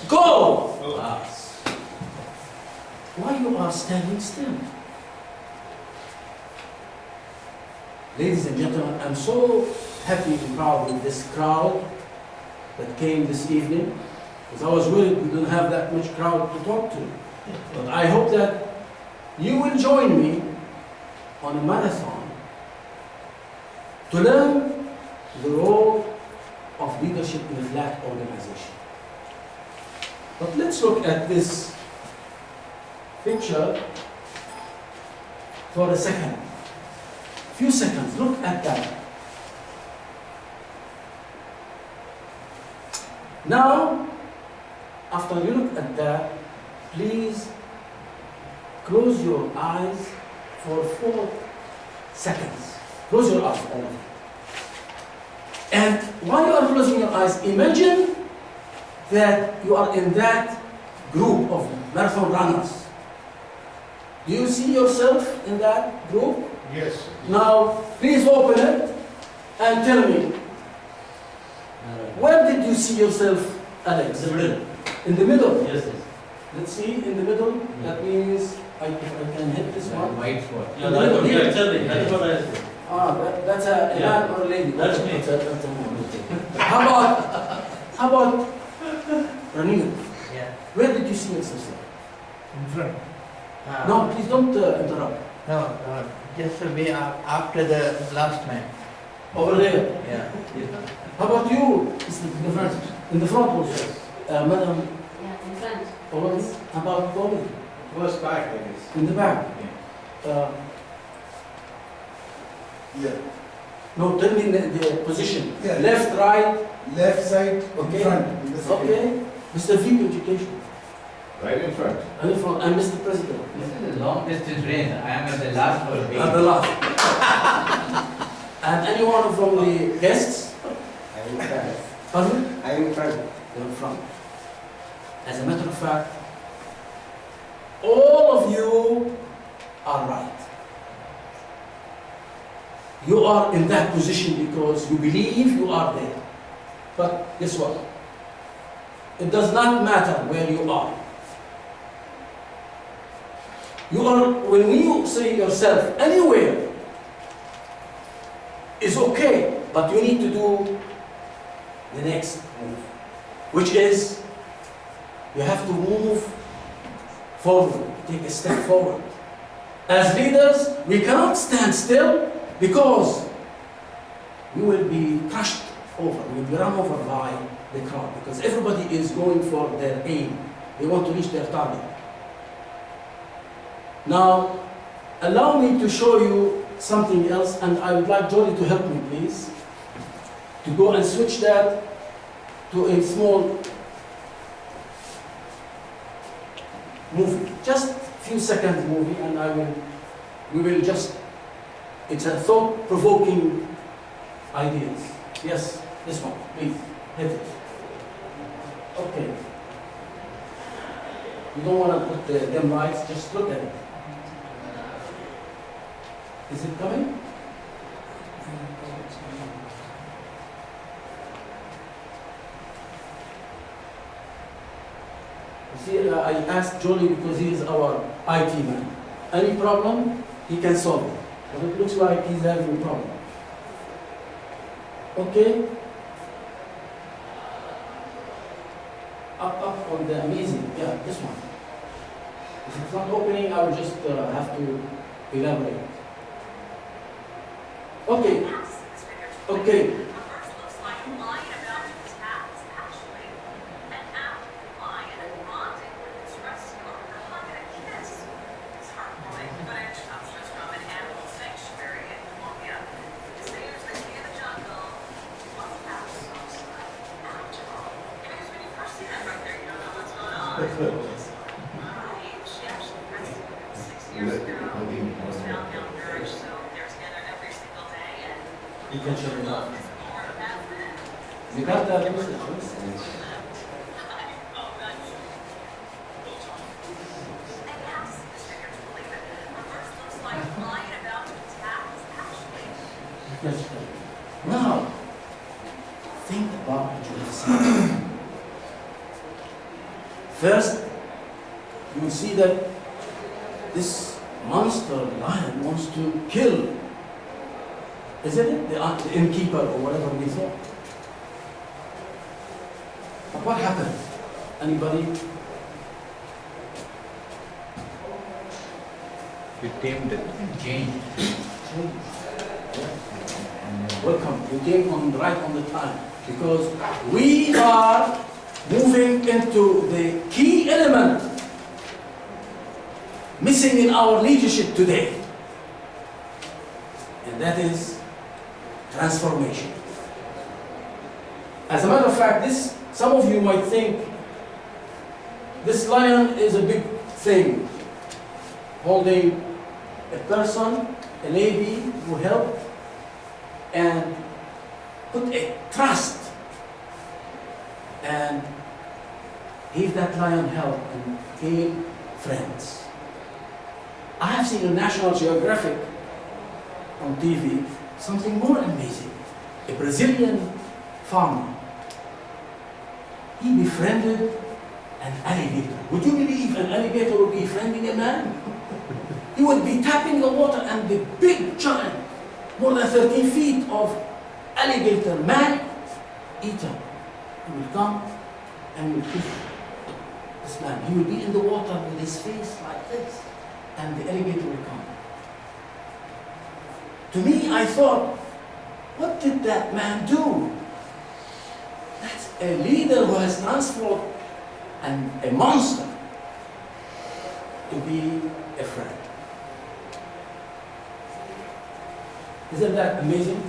Go! Ah. Why you are standing still? Ladies and gentlemen, I'm so happy and proud with this crowd that came this evening, because I was worried we don't have that much crowd to talk to. But I hope that you will join me on a marathon to learn the role of leadership in a flat organization. But let's look at this picture for a second. Few seconds, look at that. Now, after you look at that, please close your eyes for 4 seconds. Close your eyes, all of you. And while you are closing your eyes, imagine that you are in that group of marathon runners. Do you see yourself in that group? Yes. Now, please open it and tell me, where did you see yourself, Alex? The middle. In the middle? Yes, yes. Let's see, in the middle. That means, if I can hit this one. White spot. Yeah, that's what- yeah, tell me. That's what I said. That's a man or a lady. That's me. That's a man. How about Ranina? Yeah. Where did you see yourself? In front. No, please don't interrupt. No, just to be after the last man. Over there. Yeah. How about you? In the front. In the front also. Madam, Yeah, in front. over. How about Bobby? First back, I guess. In the back. Yeah. No, tell me the position. Yeah. Left, right. Left side, Okay. in front. In the second. Okay. Mr. V, education. Right in front. And in front. And Mr. President. This is a long distance race. I am at the last one. At the last. And anyone from the guests? I'm in front. Pardon? I'm in front. They're in front. As a matter of fact, all of you are right. You are in that position because you believe you are there. But guess what? It does not matter where you are. You are, when you say yourself anywhere, is okay, but you need to do the next move, which is you have to move forward, take a step forward. As leaders, we cannot stand still because we will be crushed over, we will be run over by the crowd because everybody is going for their aim. They want to reach their target. Now, allow me to show you something else, and I would like Jolly to help me, please, to go and switch that to a small movie, just a few seconds movie, and we will just, it's a thought-provoking ideas. Yes, this one, please, hit it. Okay. You don't want to put the dim lights, just look at it. Is it coming? You see, I asked Johnny because he is our IT man. Any problem, he can solve it. But it looks like he's having a problem. Okay? Up on the amazing, yeah, this one. If it's not opening, I will just have to elaborate. Okay. Okay. You can shut it off. You got that message, right? Yes. Now, think about what you have said. First, you will see that this monster lion wants to kill, isn't it? The innkeeper or whatever we say. But what happened? Anybody? You tamed it. Change. Welcome. You came right on the time, because we are moving into the key element missing in our leadership today, and that is transformation. As a matter of fact, some of you might think this lion is a big thing, holding a person, a lady who helped and put a trust and gave that lion help and became friends. I have seen in National Geographic on TV something more amazing. A Brazilian farmer, he befriended an alligator. Would you believe an alligator would be befriending a man? He would be tapping the water and the big giant, more than 13 feet of alligator, man-eater, he will come and will kiss this man. He will be in the water with his face like this, and the alligator will come. To me, I thought, what did that man do? That's a leader who has transformed a monster to be a friend. Isn't that amazing?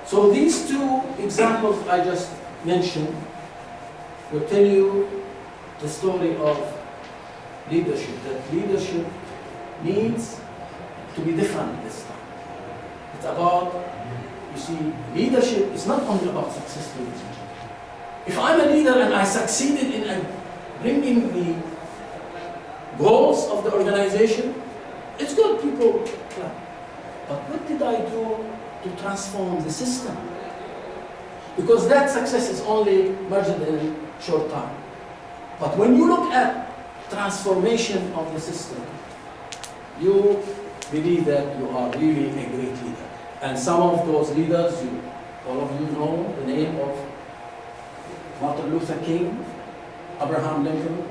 So these two examples I just mentioned will tell you the story of leadership, that leadership needs to be different this time. It's about, you see, leadership is not only about success, ladies and gentlemen. If I'm a leader and I succeeded in bringing the goals of the organization, it's good, people clap. But what did I do to transform the system? Because that success is only measured in a short time. But when you look at transformation of the system, you believe that you are really a great leader. And some of those leaders, all of you know the name of Martin Luther King, Abraham Lincoln.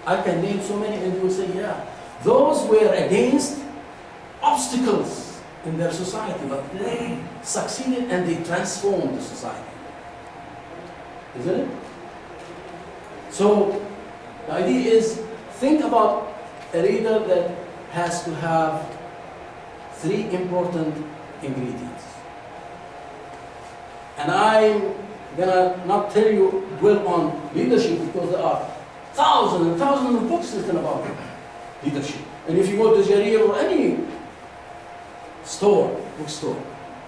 I can name so many, and you will say, yeah, those were against obstacles in their society, but they succeeded and they transformed the society. Isn't it? So the idea is, think about a leader that has to have three important ingredients. And I'm gonna not tell you, dwell on leadership, because there are thousands and thousands of books written about leadership. And if you go to Jarir or any bookstore,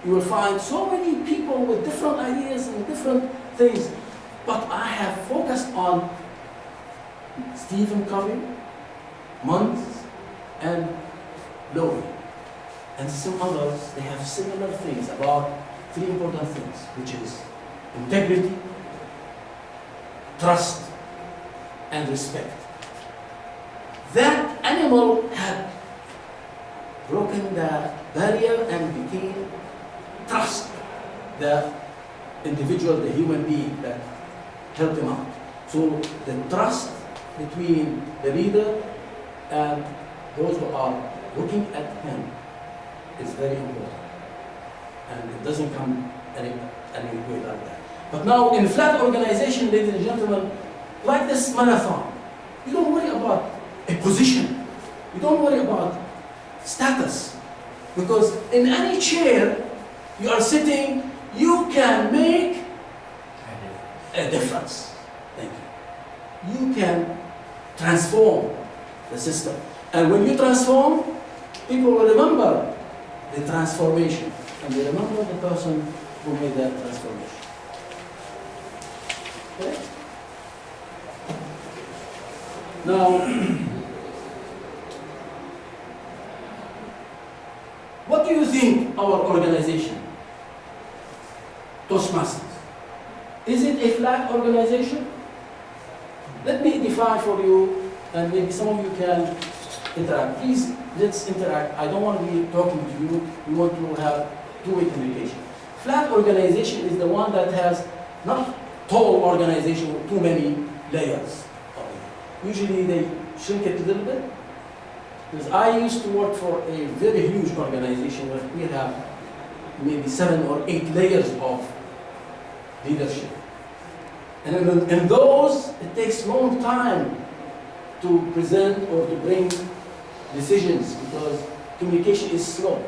you will find so many people with different ideas and different things. But I have focused on Stephen Covey, Muntz, and Lowy. And some others, they have similar things about three important things, which is integrity, trust, and respect. That animal had broken the barrier and became trust, the individual, the human being that helped him out. So the trust between the leader and those who are looking at him is very important. And it doesn't come any way like that. But now in flat organization, ladies and gentlemen, like this marathon, you don't worry about a position. You don't worry about status. Because in any chair you are sitting, you can make a difference. Thank you. You can transform the system. And when you transform, people will remember the transformation. And they remember the person who made that transformation. Okay? Now, what do you think our organization, Toastmasters, is it a flat organization? Let me define for you, and maybe some of you can interact. Please, let's interact. I don't want to be talking to you. We want to have two-way communication. Flat organization is the one that has not tall organization with too many layers. Usually they shrink it a little bit. Because I used to work for a very huge organization where we have maybe 7 or 8 layers of leadership. And in those, it takes long time to present or to bring decisions because communication is slow.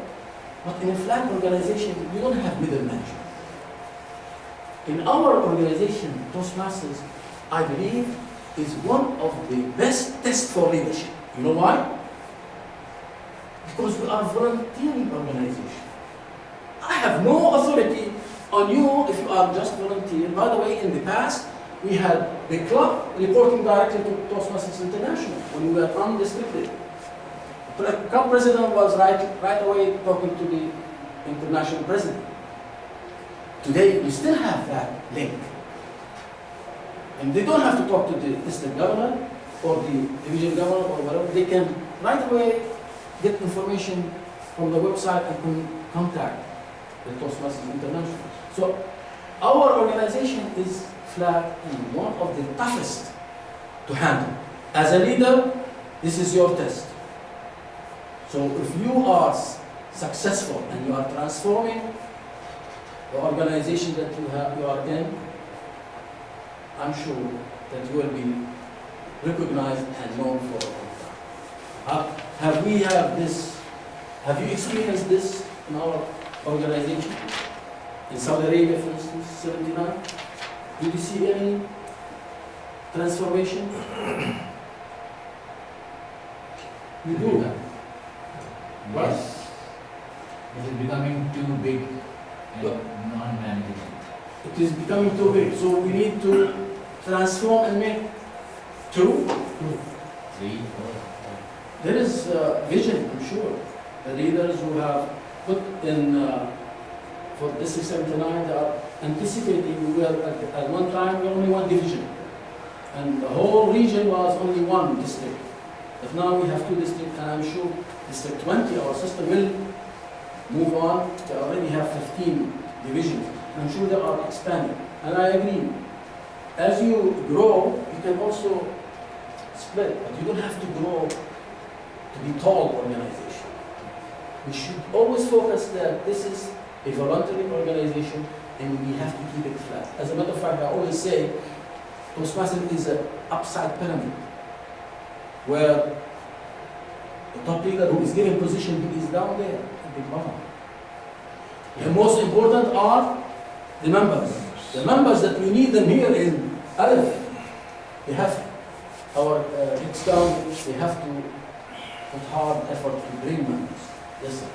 But in a flat organization, you don't have middle management. In our organization, Toastmasters, I believe, is one of the best tests for leadership. You know why? Because we are a volunteering organization. I have no authority on you if you are just volunteer. By the way, in the past, we had the club reporting directly to Toastmasters International when we were unrestricted. The club president was right away talking to the international president. Today, we still have that link. And they don't have to talk to the district governor or the division governor or whatever. They can right away get information from the website and contact the Toastmasters International. So our organization is flat and one of the toughest to handle. As a leader, this is your test. So if you are successful and you are transforming the organization that you are in, I'm sure that you will be recognized and known for a long time. Have you experienced this in our organization? In Saudi Arabia, for instance, 79? Did you see any transformation? You do that. Yes. It is becoming too big and non-manageable. It is becoming too big, so we need to transform and make two. 3, 4. There is vision, I'm sure. The leaders who have put in, for District 79, they are anticipating. We were at one time, we were only one division. And the whole region was only one district. But now we have 2 districts, and I'm sure District 20, our system will move on. They already have 15 divisions. I'm sure they are expanding. And I agree. As you grow, you can also split, but you don't have to grow to be tall organization. We should always focus that this is a voluntary organization and we have to keep it flat. As a matter of fact, I always say Toastmasters is an upside pyramid where the top leader who is given position, he is down there at the bottom. The most important are the members. The members that we need them here in Aleph. They have our it's down, they have to put hard effort to bring members. Yes, sir.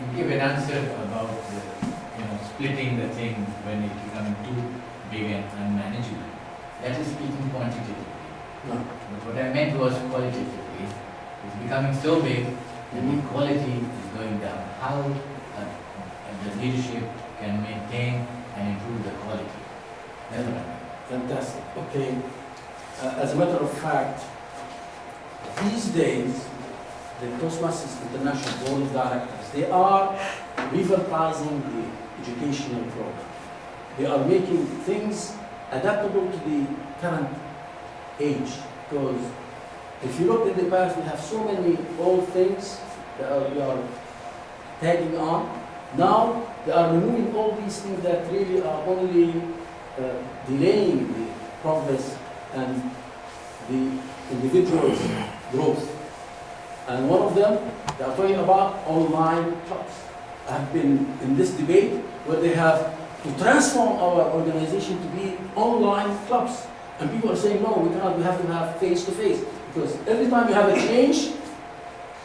You give an answer about splitting the thing when it becoming too big and unmanageable. That is speaking quantitatively. No. But what I meant was qualitatively. It's becoming so big that the quality is going down. How the leadership can maintain and improve the quality. That's what I meant. Fantastic. Okay. As a matter of fact, these days, the Toastmasters International Board of Directors, they are revitalizing the educational program. They are making things adaptable to the current age. Because if you look in the past, we have so many old things that we are tagging on. Now, they are removing all these things that really are only delaying the progress and the individual's growth. And one of them, they are talking about online clubs. I have been in this debate where they have to transform our organization to be online clubs. And people are saying, no, we cannot, we have to have face-to-face. Because every time you have a change,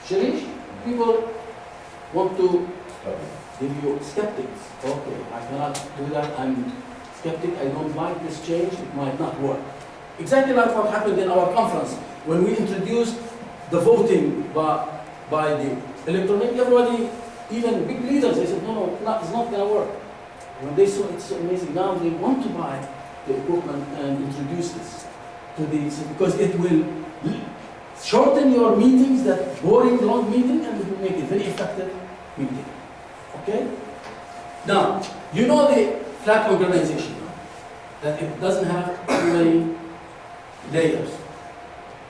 Shirish, people want to give you skeptics. Okay, I cannot do that, I'm skeptic, I don't like this change, it might not work. Exactly like what happened in our conference, when we introduced the voting by the electronic, everybody, even big leaders, they said, no, it's not going to work. When they saw it's so amazing, now they want to buy the equipment and introduce this to the, because it will shorten your meetings, that boring long meeting, and it will make it very effective meeting. Okay? Now, you know the flat organization, that it doesn't have too many layers.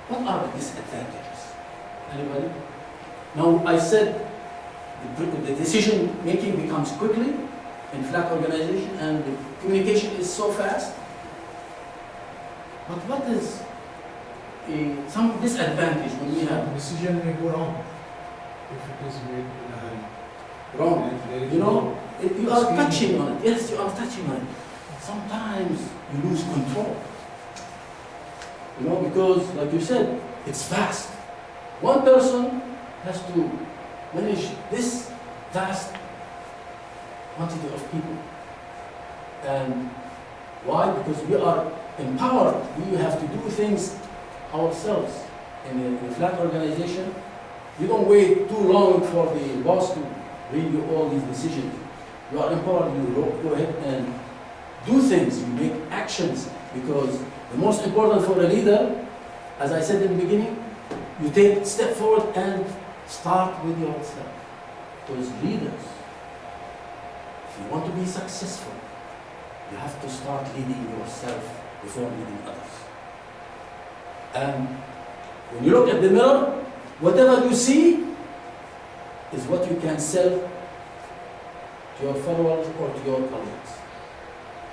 What are the disadvantages? Anybody? Now, I said the decision making becomes quickly in flat organization and the communication is so fast. But what is some disadvantage when we have Decision may go wrong if it is made in a hurry. wrong? There is You know, you are Screening. touching on it. Yes, you are touching on it. Sometimes you lose control. You know, because like you said, it's fast. One person has to manage this vast quantity of people. And why? Because we are empowered. We have to do things ourselves. In a flat organization, you don't wait too long for the boss to bring you all these decisions. You are empowered. You go ahead and do things. You make actions, because the most important for a leader, as I said in the beginning, you take a step forward and start with yourself. Because leaders, if you want to be successful, you have to start leading yourself before leading others. And when you look at the mirror, whatever you see is what you can sell to your followers or to your colleagues.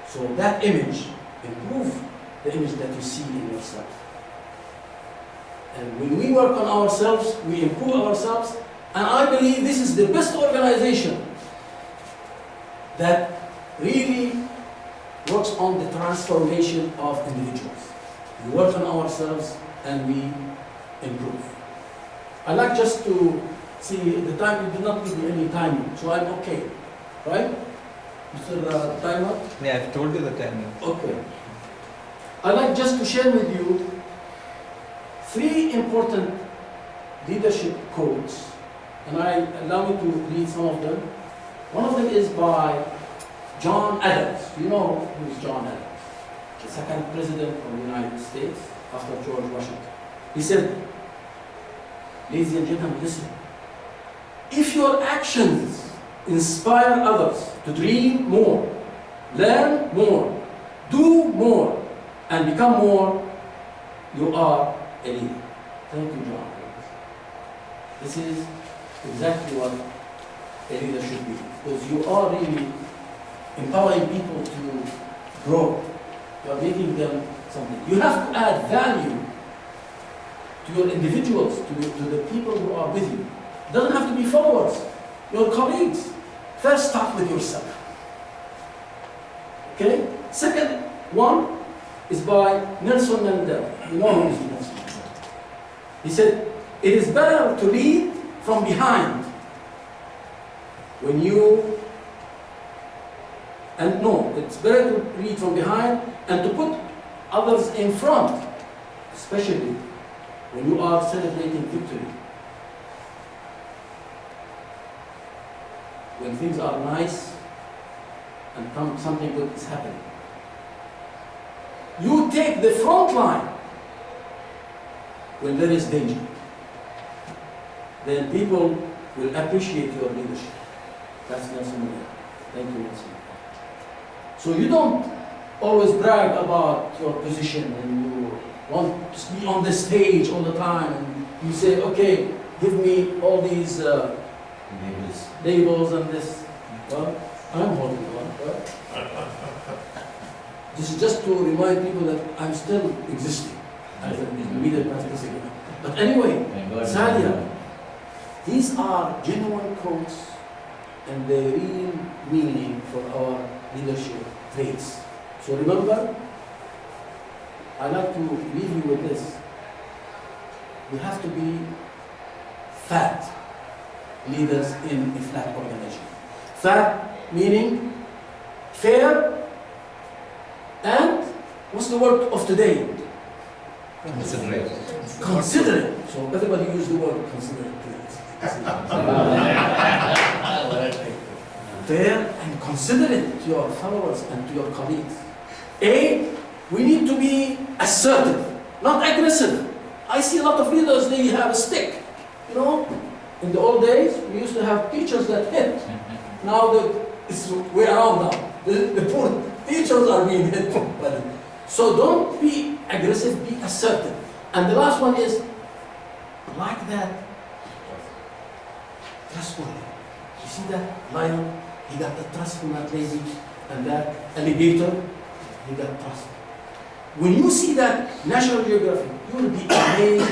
So that image, improve the image that you see in yourself. And when we work on ourselves, we improve ourselves, and I believe this is the best organization that really works on the transformation of individuals. We work on ourselves and we improve. I like just to see the time, you did not give me any time, so I'm okay, right? Mr. Timer? Yeah, I've told you the timing. Okay. I'd like just to share with you 3 important leadership quotes, and allow me to read some of them. One of them is by John Adams. You know who is John Adams? The second president of the United States after George Washington. He said, ladies and gentlemen, listen. If your actions inspire others to dream more, learn more, do more, and become more, you are a leader. Thank you, John. This is exactly what a leader should be, because you are really empowering people to grow. You are making them something. You have to add value to your individuals, to the people who are with you. It doesn't have to be followers, your colleagues. First, start with yourself. Okay? Second one is by Nelson Mandela. You know who is Nelson Mandela. He said, it is better to lead from behind when you, and no, it's better to lead from behind and to put others in front, especially when you are celebrating victory. When things are nice and something good is happening. You take the front line when there is danger. Then people will appreciate your leadership. That's Nelson Mandela. Thank you, Nelson. So you don't always brag about your position and you want to be on the stage all the time and you say, okay, give me all these labels and this. Well, I'm holding on, right? This is just to remind people that I'm still existing as a leader practicing. But anyway, Sadia, these are genuine quotes and the real meaning for our leadership traits. So remember, I like to leave you with this. We have to be fat leaders in a flat organization. Fat meaning fair and what's the word of today? Considerate. Considerate. So everybody use the word considerate, please. Fair and considerate to your followers and to your colleagues. We need to be assertive, not aggressive. I see a lot of leaders, they have a stick. You know, in the old days, we used to have teachers that hit. Now it's way around now. The poor teachers are being hit. So don't be aggressive, be assertive. And the last one is, like that, trustworthy. You see that lion? He got the trust from that lady, and that alligator, he got trust. When you see that National Geographic, you will be amazed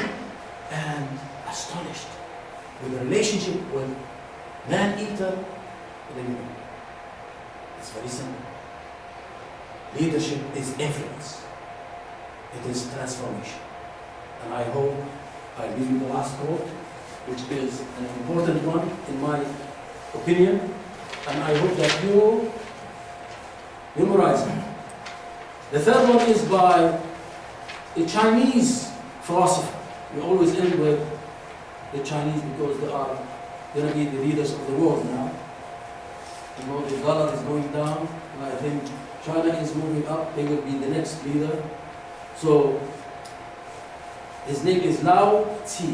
and astonished with the relationship with man-eater with a human. It's very simple. Leadership is influence. It is transformation. And I hope I give you the last quote, which is an important one in my opinion, and I hope that you memorize it. The third one is by a Chinese philosopher. We always end with the Chinese because they are going to be the leaders of the world now. You know, the dollar is going down, and I think China is moving up. They will be the next leader. So, his name is Lao Tzu.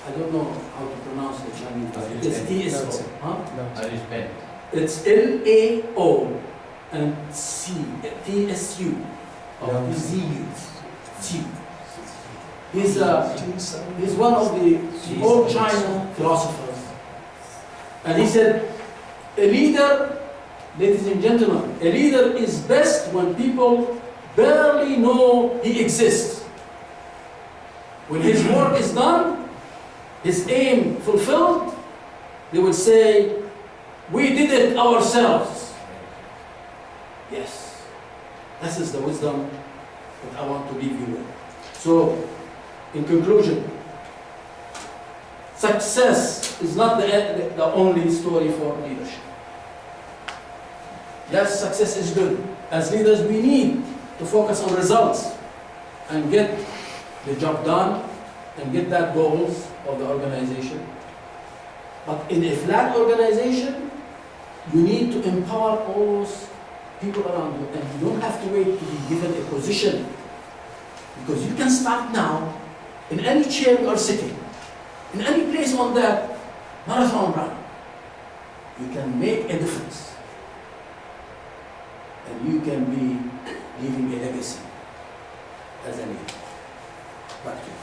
I don't know how to pronounce the Chinese. It's T-S-O. Huh? I respect. It's L-A-O and C, T-S-U. Lao Z-U. Tzu. He's one of the old China philosophers. And he said, a leader, ladies and gentlemen, a leader is best when people barely know he exists. When his work is done, his aim fulfilled, they will say, we did it ourselves. Yes, this is the wisdom that I want to leave you with. So, in conclusion, success is not the only story for leadership. Yes, success is good. As leaders, we need to focus on results and get the job done and get that goals of the organization. But in a flat organization, you need to empower all those people around you, and you don't have to wait to be given a position, because you can start now in any chair you are sitting, in any place on that marathon run. You can make a difference, and you can be leaving a legacy as a leader. Back to you.